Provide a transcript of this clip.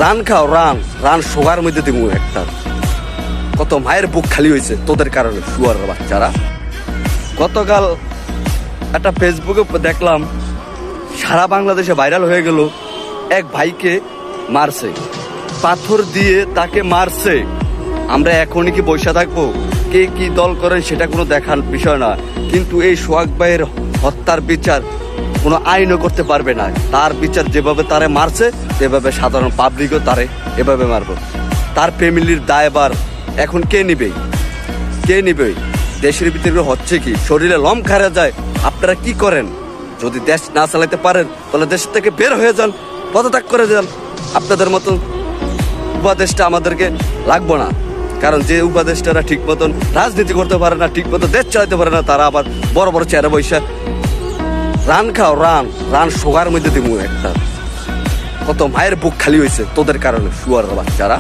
Run খাও run run সোগার মধ্যে দিব একটা। কত মায়ের বুক খালি হয়েছে তোদের কারণে শুয়ার বাচ্চারা। গতকাল একটা ফেসবুকে দেখলাম সারা বাংলাদেশে ভাইরাল হয়ে গেল, এক ভাইকে মারছে, পাথর দিয়ে তাকে মারছে। আমরা এখনই কি বসে থাকবো? কে কি দল করেন সেটা কোনো দেখার বিষয় না, কিন্তু এই সোহাগ ভাইয়ের হত্যার বিচার কোনো আইনও করতে পারবে না। তার বিচার যেভাবে তারে মারছে সেভাবে সাধারণ পাবলিকও তারে এভাবে মারবে। তার ফ্যামিলির দায়ভার এখন কে নিবে? কে নিবে? দেশের ভিতরে হচ্ছে কি, শরীরে লম খারা যায়। আপনারা কি করেন? যদি দেশ না চালাতে পারেন তাহলে দেশ থেকে বের হয়ে যান, পদত্যাগ করে যান। আপনাদের মতন উপদেষ্টা আমাদেরকে লাগবো না, কারণ যে উপদেষ্টারা ঠিক মতন রাজনীতি করতে পারে না, ঠিক মতো দেশ চালাতে পারে না, তারা আবার বড় বড় চেয়ারে বৈশা রান খাও রান রান সোগার মধ্যে দিব একটা। কত মায়ের বুক খালি হয়েছে তোদের কারণে শুয়ার বাচ্চারা।